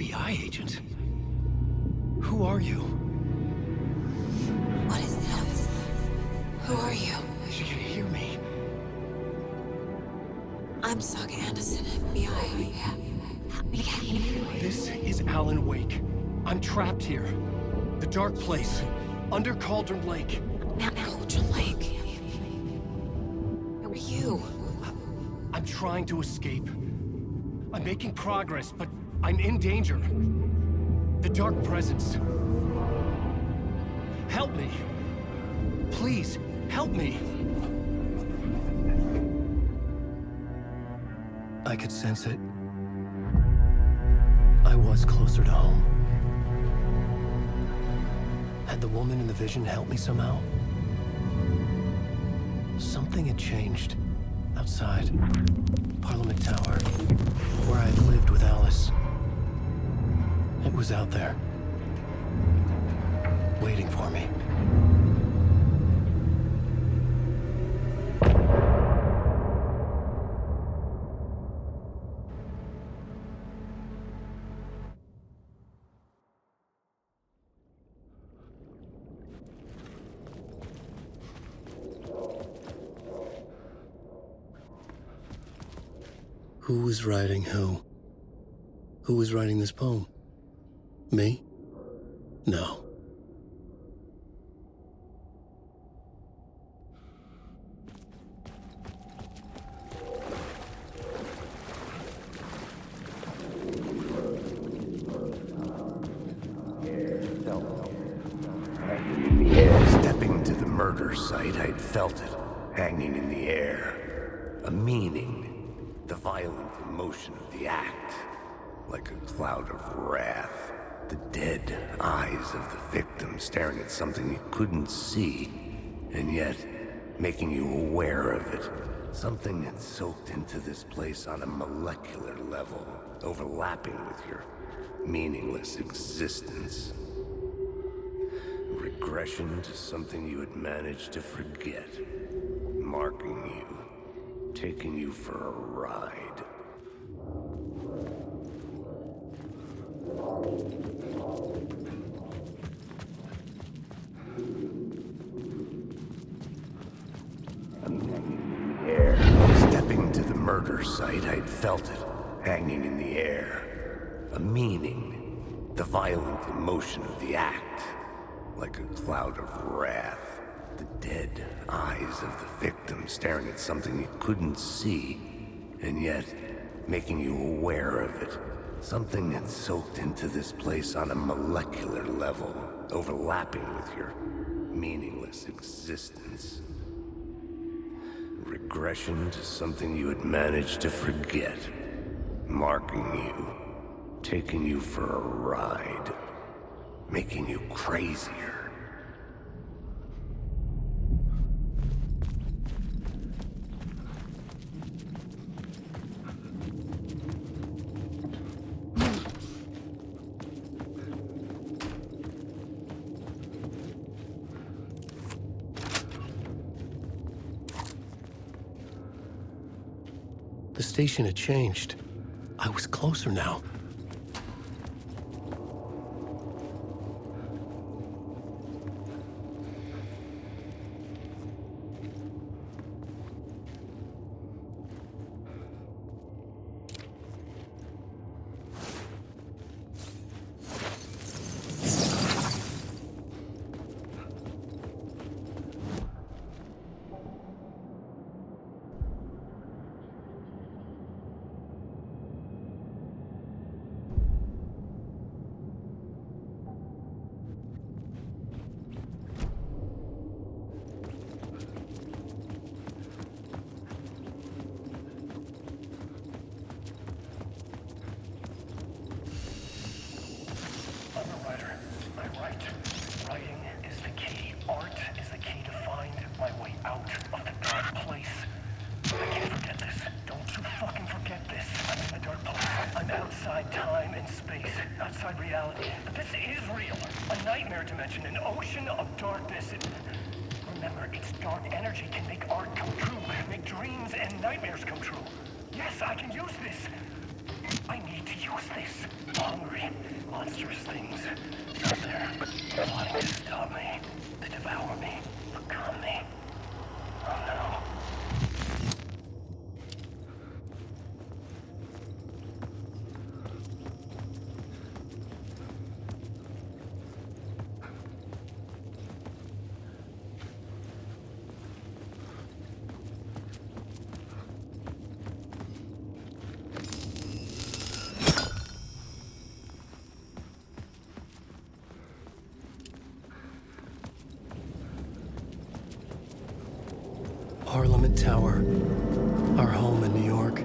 FBI agent? Who are you? What is this? Who are you? She can hear me. I'm Saga Anderson, FBI. This is Alan Wake. I'm trapped here. The dark place. Under Cauldron Lake. Cauldron Lake. Who are you? I'm trying to escape. I'm making progress, but I'm in danger. The Dark Presence. Help me. Please, help me. I could sense it. I was closer to home. Had the woman in the vision helped me somehow? Something had changed. Outside. Parliament Tower. Where I had lived with Alice. It was out there. Waiting for me. Who was writing who? Who was writing this poem? Me? No. Stepping to the murder site, I'd felt it, hanging in the air. A meaning, the violent emotion of the act. Like a cloud of wrath. The dead eyes of the victim staring at something you couldn't see, and yet making you aware of it. Something had soaked into this place on a molecular level, overlapping with your meaningless existence. Regression to something you had managed to forget. Marking you. Taking you for a ride. Stepping to the murder site, I'd felt it, hanging in the air. A meaning, the violent emotion of the act. Like a cloud of wrath. The dead eyes of the victim staring at something you couldn't see, and yet making you aware of it. Something had soaked into this place on a molecular level, overlapping with your meaningless existence. Regression to something you had managed to forget. Marking you. Taking you for a ride. Making you crazier. The station had changed. I was closer now. Outside reality. But this is real. A nightmare dimension, an ocean of darkness. Remember, its dark energy can make art come true, make dreams and nightmares come true. Yes, I can use this. I need to use who's this? Hungry, monstrous things out there, plotting to stop me, to devour me, become me. Oh no. Parliament Tower, our home in New York.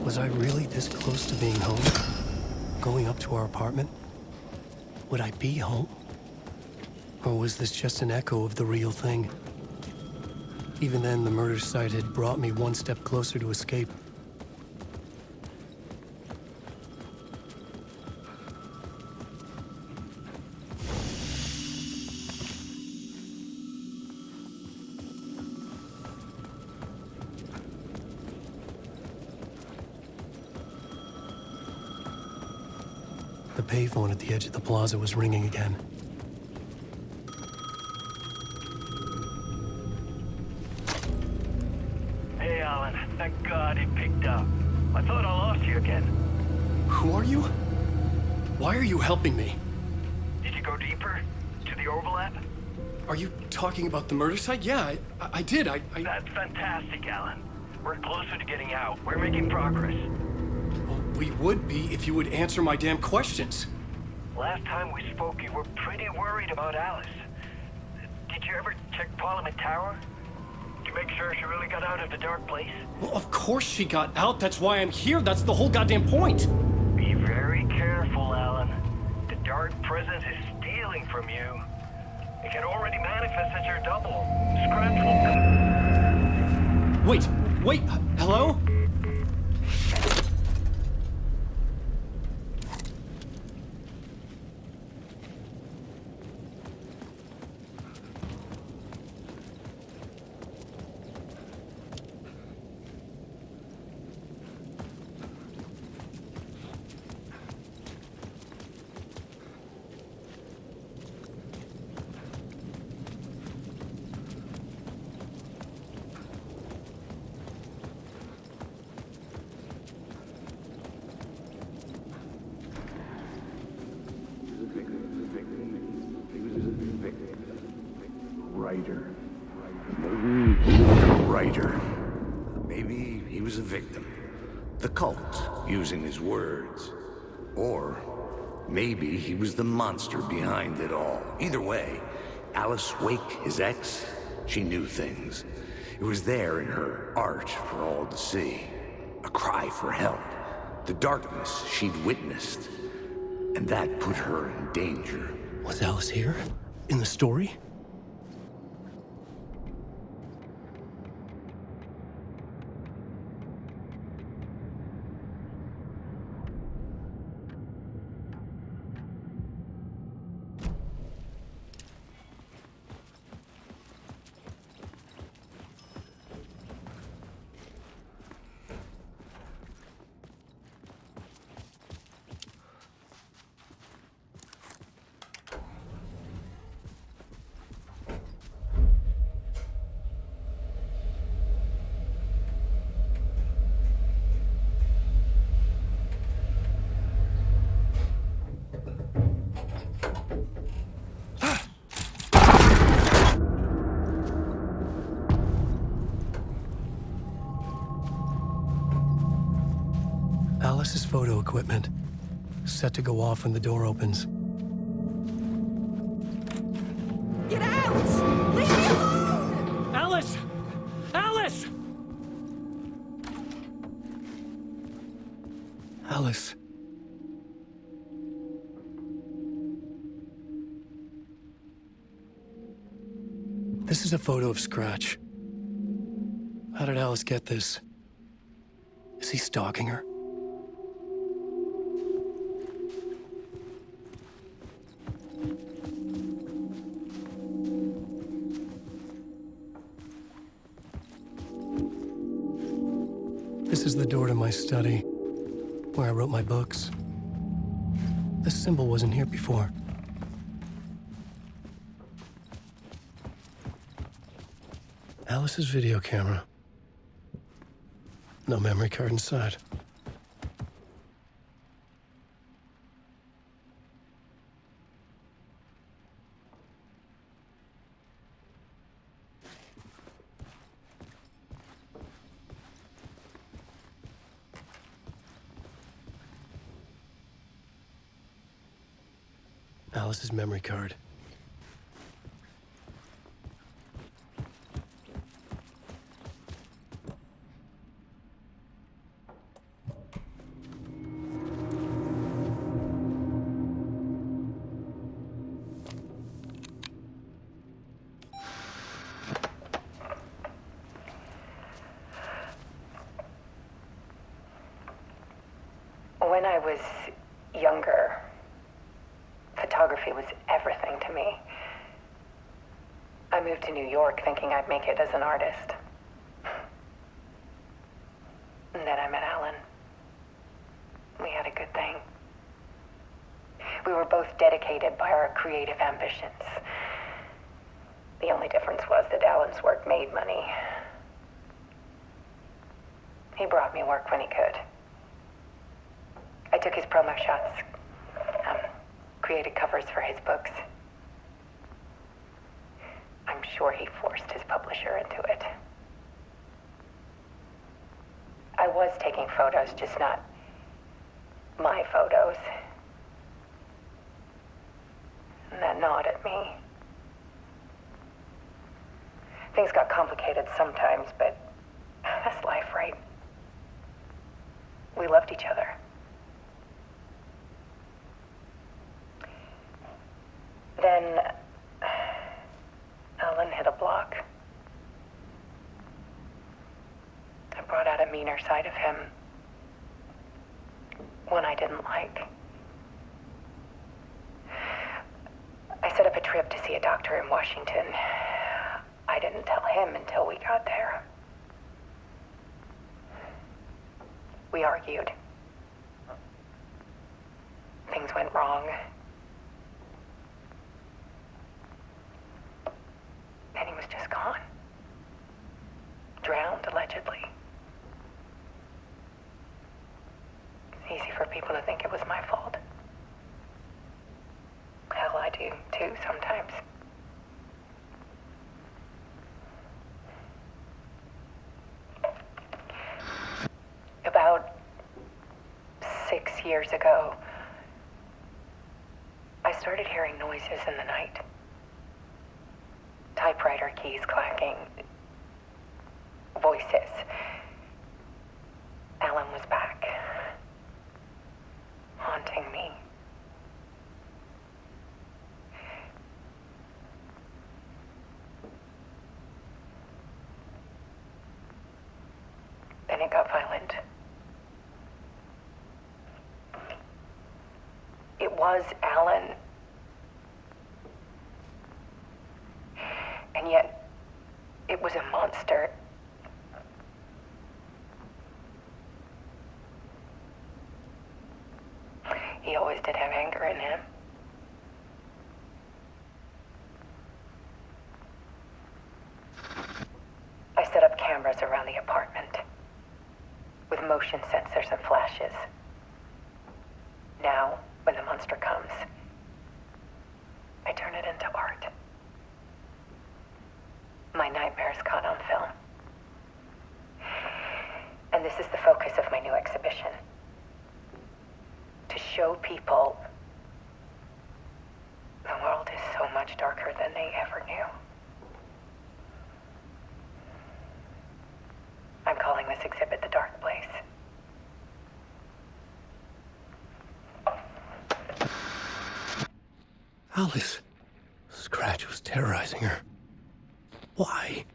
Was I really this close to being home? Going up to our apartment? Would I be home? Or was this just an echo of the real thing? Even then, the murder site had brought me one step closer to escape. The payphone at the edge of the plaza was ringing again. Hey, Alan. Thank God it picked up. I thought I lost you again. Who are you? Why are you helping me? Did you go deeper? To the overlap? Are you talking about the murder site? Yeah, I did. That's fantastic, Alan. We're closer to getting out. We're making progress. Well, we would be if you would answer my damn questions. Last time we spoke, you were pretty worried about Alice. Did you ever check Parliament Tower? Did you make sure she really got out of the dark place? Well, of course she got out. That's why I'm here. That's the whole goddamn point. Be very careful, Alan. The dark presence is stealing from you. It can already manifest as your double. Scratch will come. Wait, hello? Writer. Maybe he was a writer. Maybe he was a victim. The cult, using his words. Or maybe he was the monster behind it all. Either way, Alice Wake, his ex, she knew things. It was there in her art for all to see. A cry for help. The darkness she'd witnessed. And that put her in danger. Was Alice here? In the story? Alice's photo equipment. Set to go off when the door opens. Get out! Leave me alone! Alice! Alice! Alice. This is a photo of Scratch. How did Alice get this? Is he stalking her? This is the door to my study. where I wrote my books. This symbol wasn't here before. Alice's video camera. No memory card inside. Alice's memory card. When I was younger, photography was everything to me. I moved to New York thinking I'd make it as an artist. And then I met Alan. We had a good thing. We were both dedicated by our creative ambitions. The only difference was that Alan's work made money. He brought me work when he could. I took his promo shots, created covers for his books. I'm sure he forced his publisher into it. I was taking photos, just not my photos. And that gnawed at me. Things got complicated sometimes, but that's life, right? We loved each other. Then Alan hit a block. I brought out a meaner side of him. One I didn't like. I set up a trip to see a doctor in Washington. I didn't tell him until we got there. We argued. Things went wrong. And he was just gone. Drowned, allegedly. It's easy for people to think it was my fault. Hell, I do, too, sometimes. About 6 years ago, I started hearing noises in the night. Typewriter keys clacking. Voices. Alan was back. Haunting me. Then it got violent. It was Alan. And yet, it was a monster. He always did have anger in him. I set up cameras around the apartment with motion sensors and flashes. Now, when the monster comes, I turn it into art. My nightmares caught on film. And this is the focus of my new exhibition. To show people the world is so much darker than they ever knew. I'm calling this exhibit The Dark Place. Alice. Scratch was terrorizing her. Why?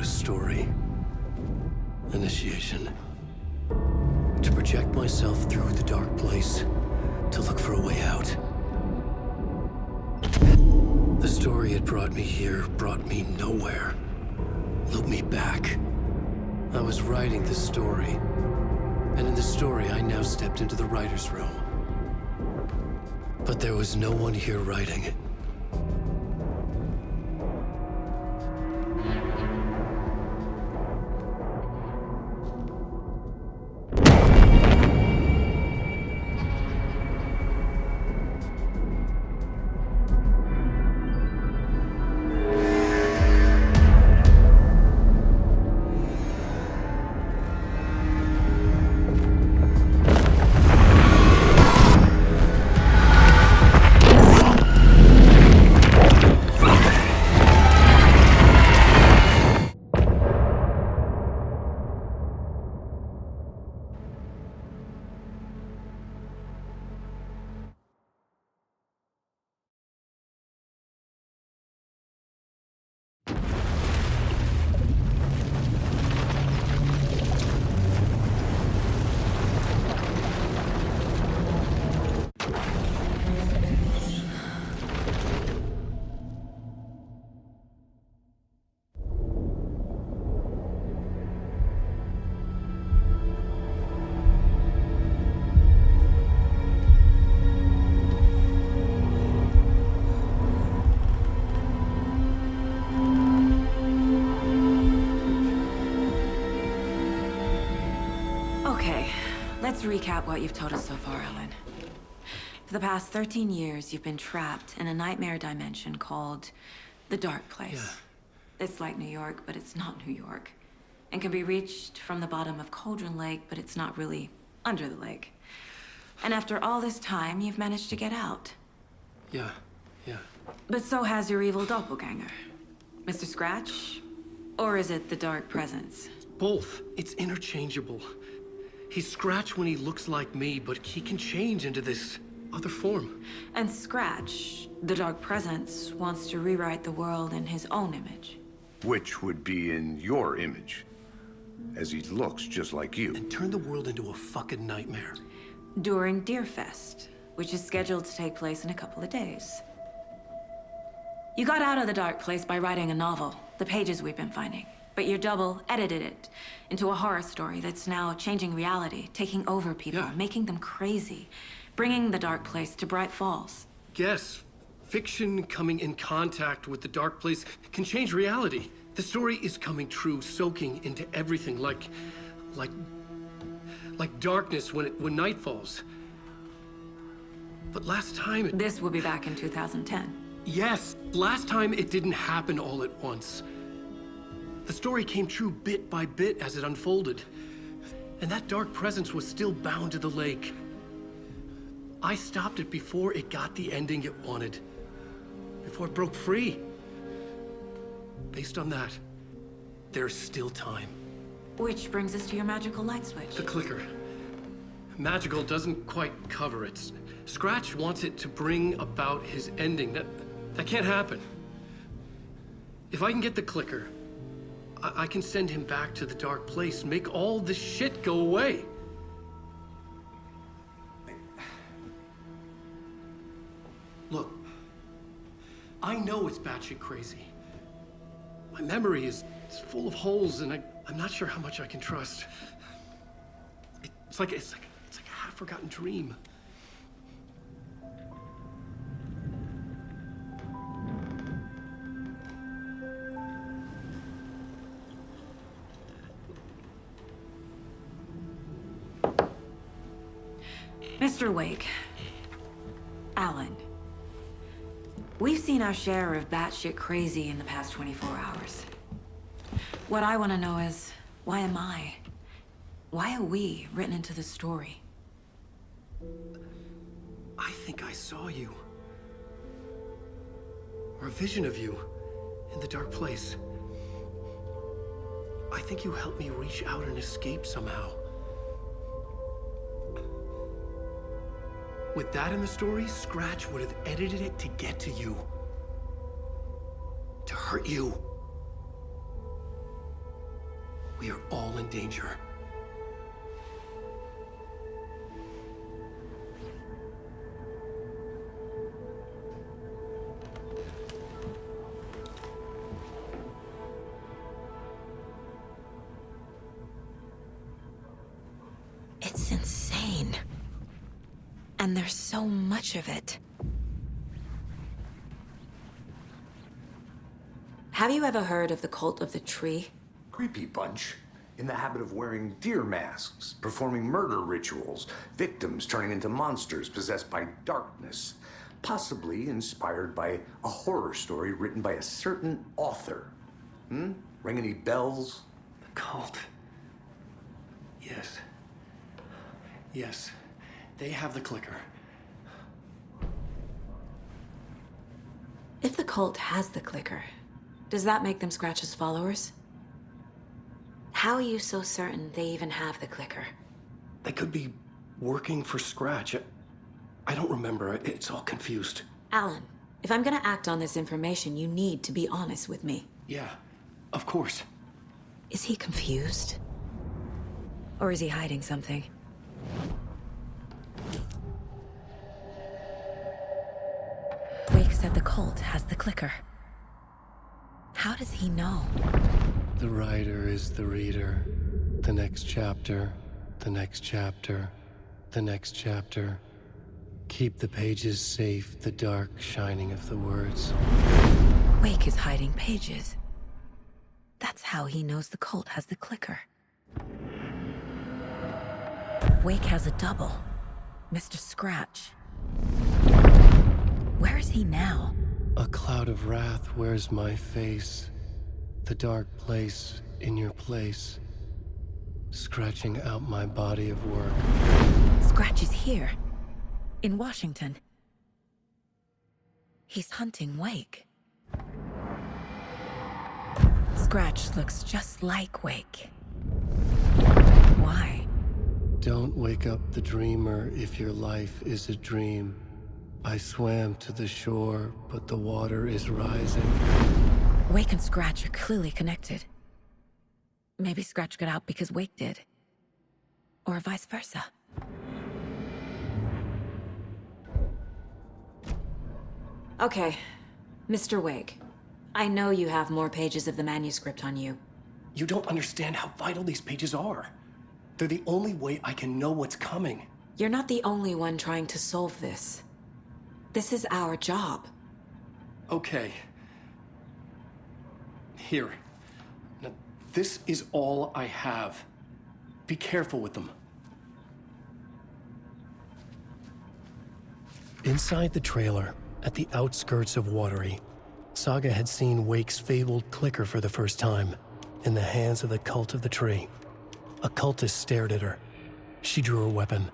story. Initiation. To project myself through the dark place, to look for a way out. The story had brought me here, brought me nowhere. Looped me back. I was writing the story. And in the story, I now stepped into the writer's room. But there was no one here writing it. Let's recap what you've told us so far, Alan. For the past 13 years, you've been trapped in a nightmare dimension called the Dark Place. Yeah. It's like New York, but it's not New York. And can be reached from the bottom of Cauldron Lake, but it's not really under the lake. And after all this time, you've managed to get out. Yeah. But so has your evil doppelganger. Mr. Scratch? Or is it the Dark Presence? Both. It's interchangeable. He's Scratch when he looks like me, but he can change into this other form. And Scratch, the Dark Presence, wants to rewrite the world in his own image. Which would be in your image, as he looks just like you. And turn the world into a fucking nightmare. During Deerfest, which is scheduled to take place in a couple of days. You got out of the Dark Place by writing a novel, the pages we've been finding. But your double edited it into a horror story that's now changing reality, taking over people, making them crazy, bringing the Dark Place to Bright Falls. Yes, fiction coming in contact with the Dark Place can change reality. The story is coming true, soaking into everything like darkness when night falls. But last time... This will be back in 2010. Yes, last time it didn't happen all at once. The story came true bit by bit as it unfolded. And that dark presence was still bound to the lake. I stopped it before it got the ending it wanted. Before it broke free. Based on that, there's still time. Which brings us to your magical light switch. The clicker. Magical doesn't quite cover it. Scratch wants it to bring about his ending. That can't happen. If I can get the clicker, I can send him back to the Dark Place, make all this shit go away. Look, I know it's batshit crazy. My memory is full of holes, and I'm not sure how much I can trust. It's like a half-forgotten dream. Mr. Wake, Alan, we've seen our share of batshit crazy in the past 24 hours. What I want to know is, why am I? Why are we written into the story? I think I saw you. Or a vision of you in the Dark Place. I think you helped me reach out and escape somehow. With that in the story, Scratch would have edited it to get to you. To hurt you. We are all in danger. It's insane. And there's so much of it. Have you ever heard of the Cult of the Tree? Creepy bunch. In the habit of wearing deer masks, performing murder rituals, victims turning into monsters possessed by darkness. Possibly inspired by a horror story written by a certain author. Ring any bells? The cult. Yes. Yes. They have the clicker. If the cult has the clicker, does that make them Scratch's followers? How are you so certain they even have the clicker? They could be working for Scratch. I don't remember. It's all confused. Alan, if I'm gonna act on this information, you need to be honest with me. Yeah, of course. Is he confused? Or is he hiding something? Wake said the cult has the clicker. How does he know? The writer is the reader. The next chapter, the next chapter, the next chapter. Keep the pages safe, the dark shining of the words. Wake is hiding pages. That's how he knows the cult has the clicker. Wake has a double. Mr. Scratch. Where is he now? A cloud of wrath wears my face. The dark place in your place. Scratching out my body of work. Scratch is here. In Washington. He's hunting Wake. Scratch looks just like Wake. Why? Don't wake up the dreamer if your life is a dream. I swam to the shore, but the water is rising. Wake and Scratch are clearly connected. Maybe Scratch got out because Wake did. Or vice versa. Okay, Mr. Wake. I know you have more pages of the manuscript on you. You don't understand how vital these pages are. They're the only way I can know what's coming. You're not the only one trying to solve this. This is our job. Okay. Here. Now, this is all I have. Be careful with them. Inside the trailer, at the outskirts of Watery, Saga had seen Wake's fabled clicker for the first time, in the hands of the Cult of the Tree. A cultist stared at her. She drew her weapon.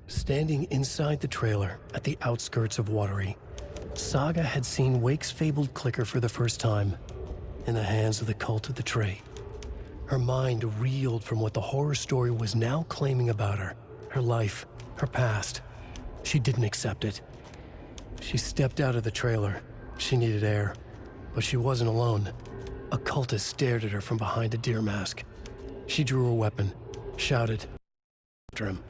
Standing inside the trailer at the outskirts of Watery, Saga had seen Wake's fabled clicker for the first time, in the hands of the Cult of the Tree. Her mind reeled from what the horror story was now claiming about her, her life, her past. She didn't accept it. She stepped out of the trailer. She needed air, but she wasn't alone. A cultist stared at her from behind a deer mask. She drew her weapon, shouted after him.